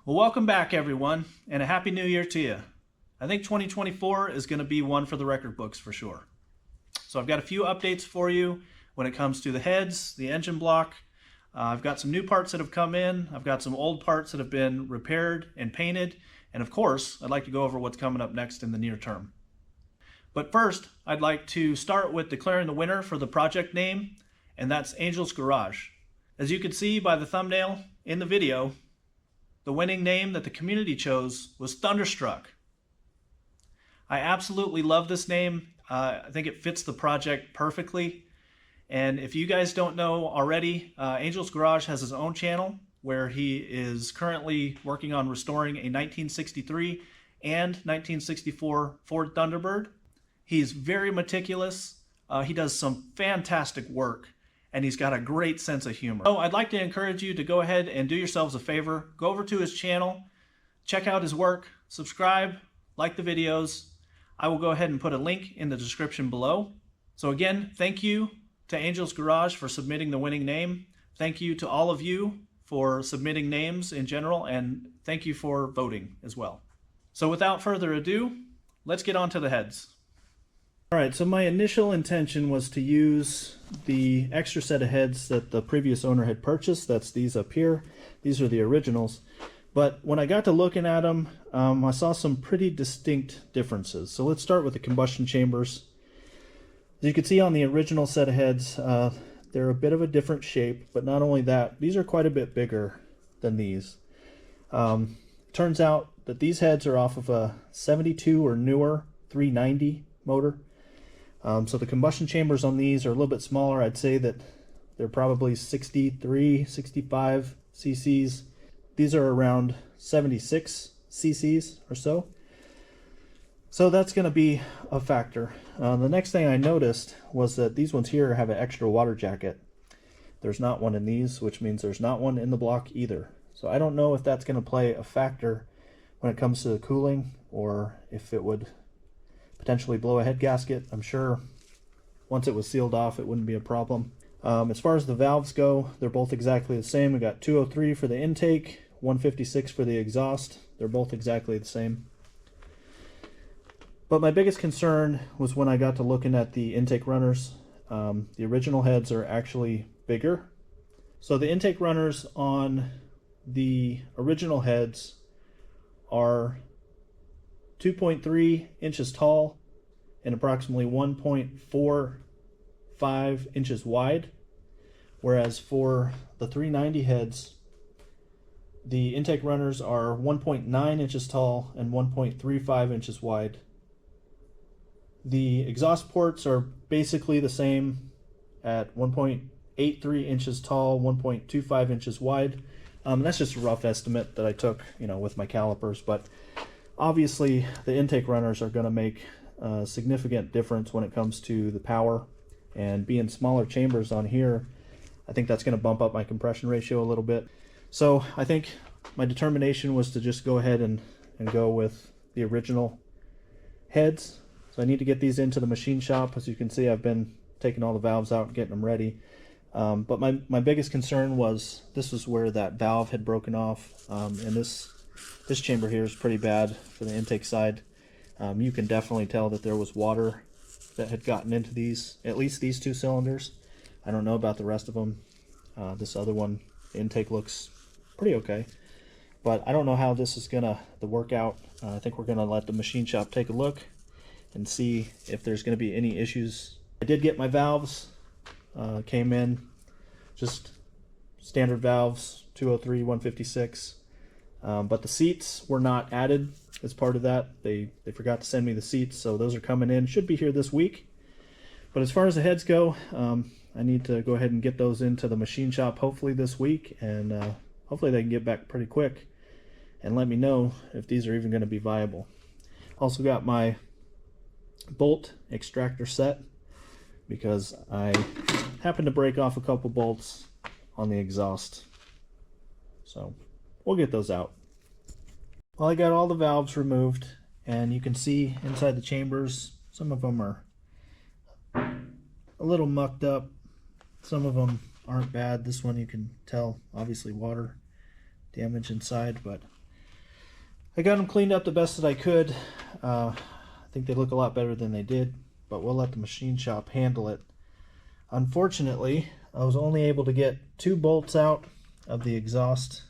Well, welcome back everyone, and a happy new year to you. I think 2024 is going to be one for the record books for sure. So I've got a few updates for you when it comes to the heads, the engine block. I've got some new parts that have come in. I've got some old parts that have been repaired and painted. And of course, I'd like to go over what's coming up next in the near term. But first, I'd like to start with declaring the winner for the project name, and that's Angell's Garage. As you can see by the thumbnail in the video, the winning name that the community chose was Thunderstruck. I absolutely love this name. I think it fits the project perfectly. And if you guys don't know already, Angell's Garage has his own channel where he is currently working on restoring a 1963 and 1964 Ford Thunderbird. He's very meticulous. He does some fantastic work, and he's got a great sense of humor. So I'd like to encourage you to go ahead and do yourselves a favor. Go over to his channel, check out his work, subscribe, like the videos. I will go ahead and put a link in the description below. So again, thank you to Angell's Garage for submitting the winning name. Thank you to all of you for submitting names in general, and thank you for voting as well. So without further ado, let's get on to the heads. Alright, so my initial intention was to use the extra set of heads that the previous owner had purchased. That's these up here. These are the originals. But when I got to looking at them, I saw some pretty distinct differences. So let's start with the combustion chambers. As you can see on the original set of heads, they're a bit of a different shape, but not only that, these are quite a bit bigger than these. Turns out that these heads are off of a 72 or newer 390 motor. So the combustion chambers on these are a little bit smaller. I'd say that they're probably 63, 65 cc's. These are around 76 cc's or so. So that's going to be a factor. The next thing I noticed was that these ones here have an extra water jacket. There's not one in these, which means there's not one in the block either. So I don't know if that's going to play a factor when it comes to the cooling, or if it would potentially blow a head gasket. I'm sure once it was sealed off it wouldn't be a problem. As far as the valves go, they're both exactly the same. We got 203 for the intake, 156 for the exhaust. They're both exactly the same. But my biggest concern was when I got to looking at the intake runners. The original heads are actually bigger. So the intake runners on the original heads are 2.3 inches tall and approximately 1.45 inches wide, whereas for the 390 heads, the intake runners are 1.9 inches tall and 1.35 inches wide. The exhaust ports are basically the same at 1.83 inches tall, 1.25 inches wide. That's just a rough estimate that I took, with my calipers, but obviously the intake runners are going to make a significant difference when it comes to the power, and being smaller chambers on here, I think that's going to bump up my compression ratio a little bit. So I think my determination was to just go ahead and go with the original heads. So I need to get these into the machine shop. As you can see, I've been taking all the valves out and getting them ready. But my biggest concern was this was where that valve had broken off, and this chamber here is pretty bad for the intake side. You can definitely tell that there was water that had gotten into these, at least these two cylinders. I don't know about the rest of them. This other one, the intake looks pretty okay, but I don't know how this is gonna work out. I think we're gonna let the machine shop take a look and see if there's gonna be any issues. I did get my valves, came in just standard valves, 203, 156. But the seats were not added as part of that. They forgot to send me the seats, so those are coming in. Should be here this week. But as far as the heads go, I need to go ahead and get those into the machine shop hopefully this week, and hopefully they can get back pretty quick and let me know if these are even going to be viable. Also got my bolt extractor set because I happened to break off a couple bolts on the exhaust. So we'll get those out. Well, I got all the valves removed, and you can see inside the chambers, some of them are a little mucked up. Some of them aren't bad. This one you can tell, obviously water damage inside, but I got them cleaned up the best that I could. I think they look a lot better than they did, but we'll let the machine shop handle it. Unfortunately, I was only able to get 2 bolts out of the exhaust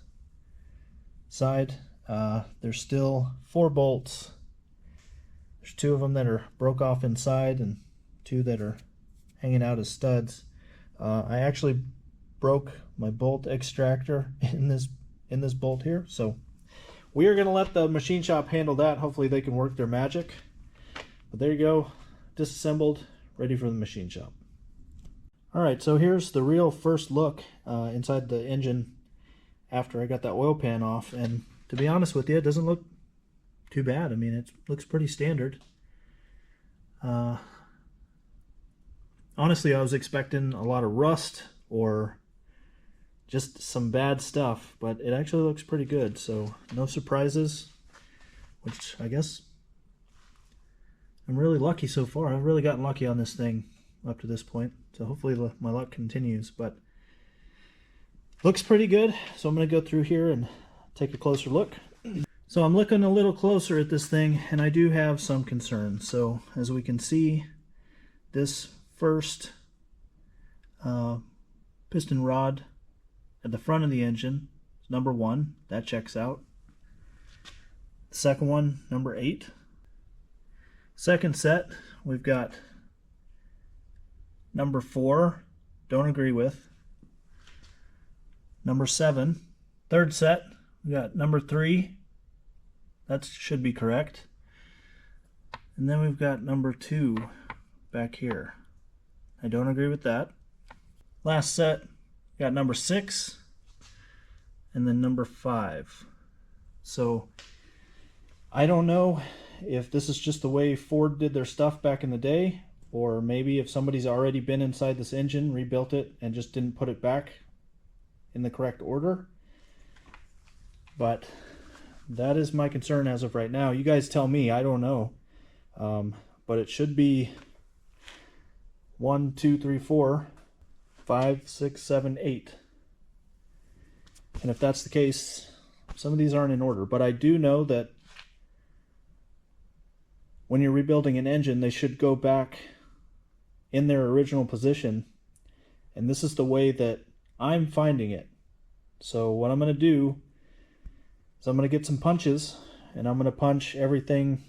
side. There's still 4 bolts. There's 2 of them that are broke off inside and 2 that are hanging out as studs. I actually broke my bolt extractor in this bolt here, so we are going to let the machine shop handle that. Hopefully they can work their magic. But there you go, disassembled, ready for the machine shop. Alright, so here's the real first look inside the engine after I got that oil pan off, and to be honest with you, it doesn't look too bad. I mean, it looks pretty standard. Honestly, I was expecting a lot of rust or just some bad stuff, but it actually looks pretty good, so no surprises, which I guess I'm really lucky so far. I've really gotten lucky on this thing up to this point, so hopefully my luck continues, but looks pretty good. So I'm going to go through here and take a closer look. So I'm looking a little closer at this thing, and I do have some concerns. So as we can see, this first piston rod at the front of the engine is number 1. That checks out. The second one, number 8. Second set, we've got number 4, don't agree with. Number 7. Third set, we got number 3. That should be correct. And then we've got number 2 back here. I don't agree with that. Last set, we got number 6 and then number 5. So I don't know if this is just the way Ford did their stuff back in the day, or maybe if somebody's already been inside this engine, rebuilt it, and just didn't put it back in the correct order. But that is my concern as of right now. You guys tell me, I don't know. But it should be 1, 2, 3, 4, 5, 6, 7, 8. And if that's the case, some of these aren't in order. But I do know that when you're rebuilding an engine, they should go back in their original position. And this is the way that I'm finding it. So what I'm going to do is I'm going to get some punches, and I'm going to punch everything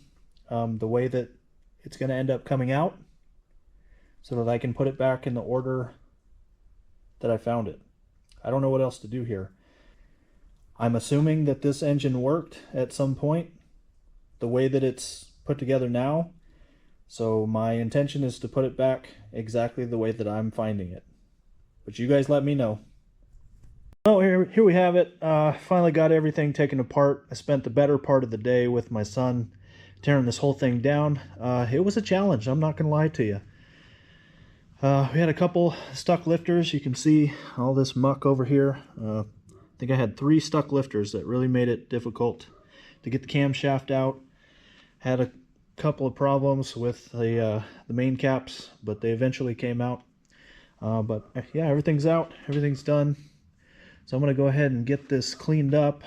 the way that it's going to end up coming out, so that I can put it back in the order that I found it. I don't know what else to do here. I'm assuming that this engine worked at some point the way that it's put together now, so my intention is to put it back exactly the way that I'm finding it. But you guys let me know. Well, here we have it. Finally got everything taken apart. I spent the better part of the day with my son tearing this whole thing down. It was a challenge, I'm not going to lie to you. We had a couple stuck lifters. You can see all this muck over here. I think I had 3 stuck lifters that really made it difficult to get the camshaft out. Had a couple of problems with the main caps, but they eventually came out. But yeah, everything's out, everything's done. So I'm going to go ahead and get this cleaned up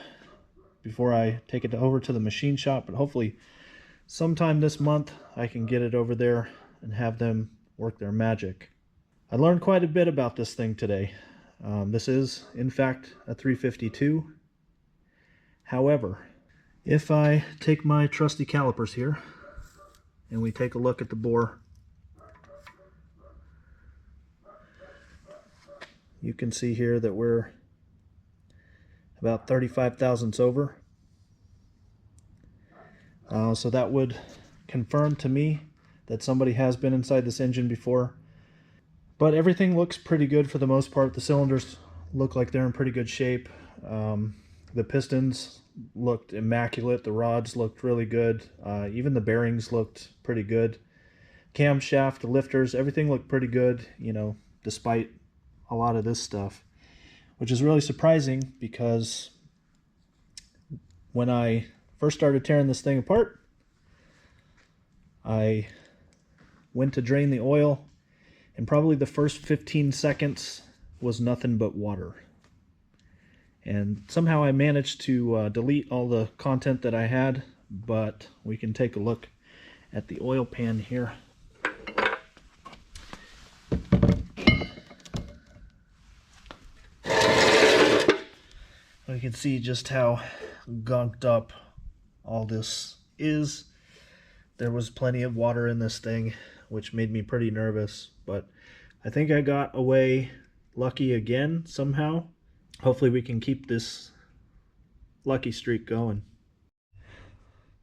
before I take it over to the machine shop. But hopefully sometime this month I can get it over there and have them work their magic. I learned quite a bit about this thing today. This is, in fact, a 352. However, if I take my trusty calipers here and we take a look at the bore, you can see here that we're about 35 thousandths over. So that would confirm to me that somebody has been inside this engine before. But everything looks pretty good for the most part. The cylinders look like they're in pretty good shape. The pistons looked immaculate. The rods looked really good. Even the bearings looked pretty good. Camshaft, the lifters, everything looked pretty good, you know, despite a lot of this stuff. Which is really surprising because when I first started tearing this thing apart, I went to drain the oil, and probably the first 15 seconds was nothing but water. And somehow I managed to delete all the content that I had, but we can take a look at the oil pan here. You can see just how gunked up all this is. There was plenty of water in this thing, which made me pretty nervous, but I think I got away lucky again somehow. Hopefully we can keep this lucky streak going.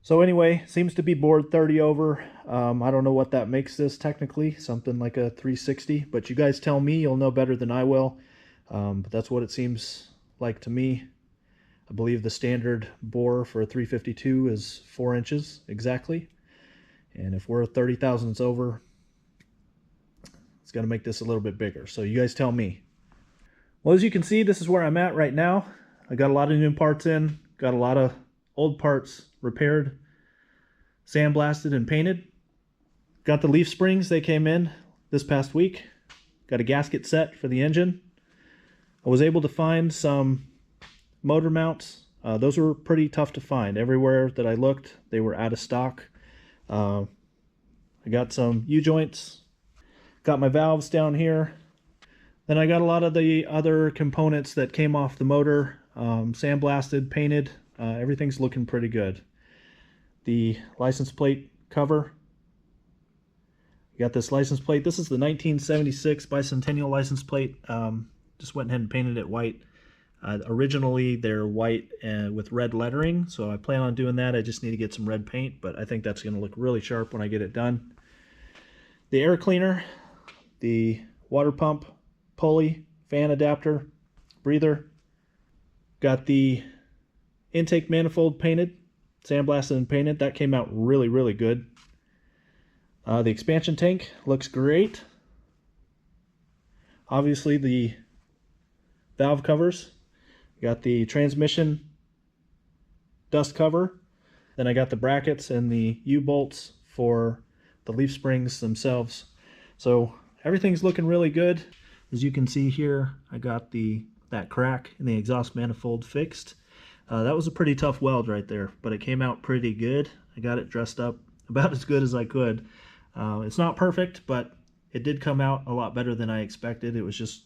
So anyway, seems to be board 30 over. I don't know what that makes this technically, something like a 360, but you guys tell me, you'll know better than I will. But that's what it seems like to me. I believe the standard bore for a 352 is 4 inches exactly. And if we're 30 thousandths over, it's going to make this a little bit bigger. So you guys tell me. Well, as you can see, this is where I'm at right now. I got a lot of new parts in, got a lot of old parts repaired, sandblasted and painted. Got the leaf springs, they came in this past week. Got a gasket set for the engine. I was able to find some motor mounts. Those were pretty tough to find. Everywhere that I looked, they were out of stock. I got some U-joints. Got my valves down here. Then I got a lot of the other components that came off the motor, sandblasted, painted. Everything's looking pretty good. The license plate cover. You got this license plate. This is the 1976 bicentennial license plate. Just went ahead and painted it white. Originally they're white with red lettering, so I plan on doing that. I just need to get some red paint, but I think that's going to look really sharp when I get it done. The air cleaner, the water pump, pulley, fan adapter, breather. Got the intake manifold painted, sandblasted and painted. That came out really, really good. The expansion tank looks great. Obviously the valve covers. Got the transmission dust cover. Then I got the brackets and the U-bolts for the leaf springs themselves. So everything's looking really good. As you can see here, I got that crack in the exhaust manifold fixed. That was a pretty tough weld right there, but it came out pretty good. I got it dressed up about as good as I could. It's not perfect, but it did come out a lot better than I expected. It was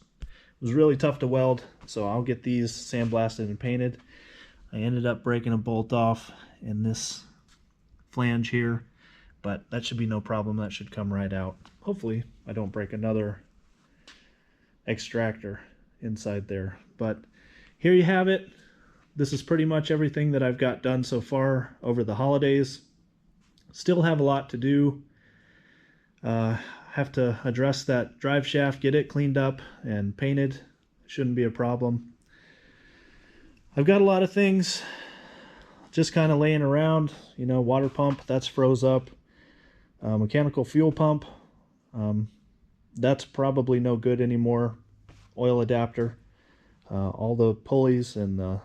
really tough to weld, so I'll get these sandblasted and painted. I ended up breaking a bolt off in this flange here, but that should be no problem. That should come right out. Hopefully I don't break another extractor inside there. But here you have it. This is pretty much everything that I've got done so far over the holidays. Still have a lot to do. Have to address that drive shaft, get it cleaned up and painted. Shouldn't be a problem. I've got a lot of things just kind of laying around. You know, water pump, that's froze up. Mechanical fuel pump, that's probably no good anymore. Oil adapter, all the pulleys and the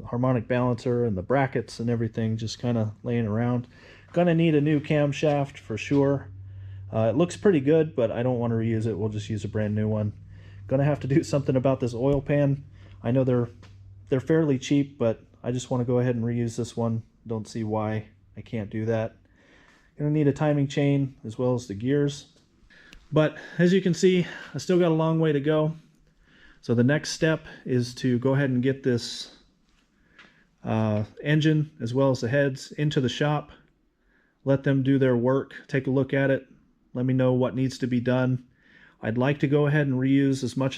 harmonic balancer and the brackets and everything just kind of laying around. Gonna need a new camshaft for sure. It looks pretty good, but I don't want to reuse it. We'll just use a brand new one. Gonna have to do something about this oil pan. I know they're fairly cheap, but I just want to go ahead and reuse this one. Don't see why I can't do that. Gonna need a timing chain as well as the gears. But as you can see, I still got a long way to go. So the next step is to go ahead and get this engine as well as the heads into the shop. Let them do their work. Take a look at it. Let me know what needs to be done. I'd like to go ahead and reuse as much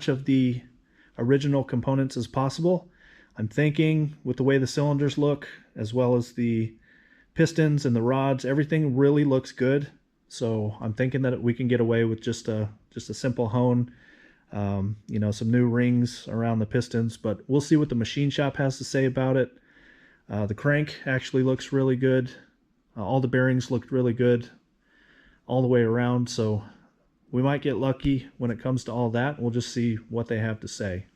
of the original components as possible. I'm thinking with the way the cylinders look, as well as the pistons and the rods, everything really looks good. So I'm thinking that we can get away with just a simple hone. You know, some new rings around the pistons, but we'll see what the machine shop has to say about it. The crank actually looks really good. All the bearings looked really good all the way around, so we might get lucky when it comes to all that. We'll just see what they have to say.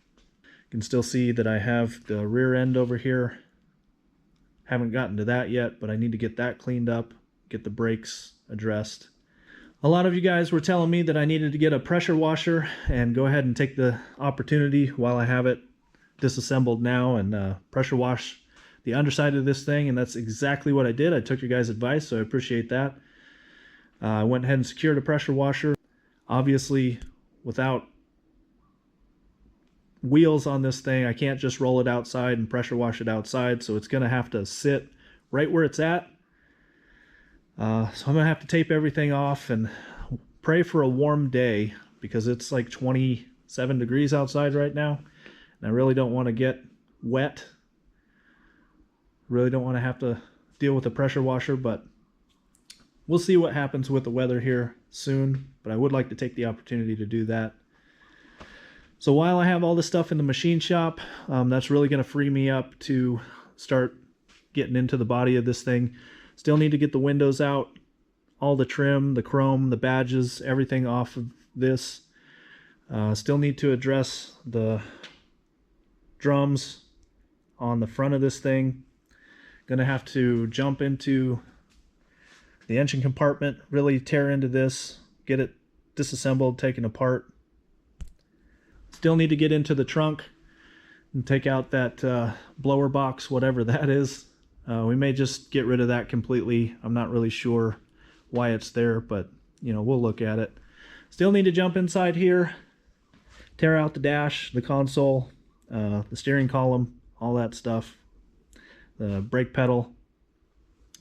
You can still see that I have the rear end over here. Haven't gotten to that yet, but I need to get that cleaned up, get the brakes addressed. A lot of you guys were telling me that I needed to get a pressure washer and go ahead and take the opportunity while I have it disassembled now and pressure wash the underside of this thing, and that's exactly what I did. I took your guys' advice, so I appreciate that. I went ahead and secured a pressure washer. Obviously, without wheels on this thing, I can't just roll it outside and pressure wash it outside, so it's going to have to sit right where it's at. So I'm going to have to tape everything off and pray for a warm day, because it's like 27 degrees outside right now, and I really don't want to get wet. Really don't want to have to deal with a pressure washer, but we'll see what happens with the weather here soon. But I would like to take the opportunity to do that. So while I have all this stuff in the machine shop, that's really going to free me up to start getting into the body of this thing. Still need to get the windows out, all the trim, the chrome, the badges, everything off of this. Still need to address the drums on the front of this thing. Gonna have to jump into the engine compartment, really tear into this, get it disassembled, taken apart. Still need to get into the trunk and take out that blower box, whatever that is. We may just get rid of that completely. I'm not really sure why it's there, but you know, we'll look at it. Still need to jump inside here, tear out the dash, the console, the steering column, all that stuff, the brake pedal,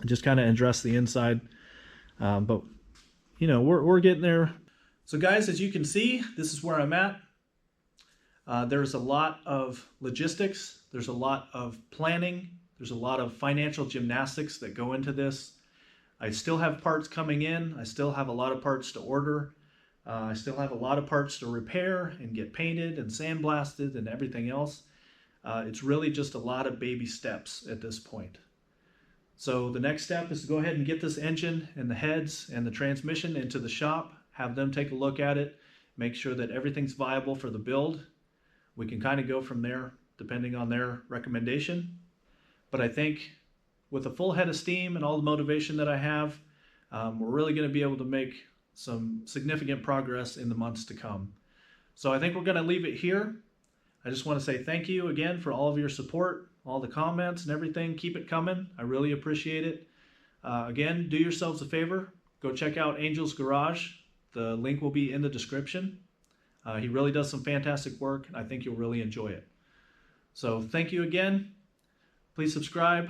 just kind of address the inside. But you know, we're getting there. So guys, as you can see, this is where I'm at. There's a lot of logistics, there's a lot of planning, there's a lot of financial gymnastics that go into this. I still have parts coming in, I still have a lot of parts to order, I still have a lot of parts to repair and get painted and sandblasted and everything else. It's really just a lot of baby steps at this point. So the next step is to go ahead and get this engine and the heads and the transmission into the shop, have them take a look at it, make sure that everything's viable for the build. We can kind of go from there depending on their recommendation. But I think with a full head of steam and all the motivation that I have, we're really going to be able to make some significant progress in the months to come. So I think we're going to leave it here. I just want to say thank you again for all of your support, all the comments and everything. Keep it coming. I really appreciate it. Again, do yourselves a favor. Go check out Angell's Garage. The link will be in the description. He really does some fantastic work, and I think you'll really enjoy it. So thank you again. Please subscribe,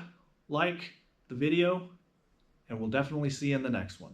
like the video, and we'll definitely see you in the next one.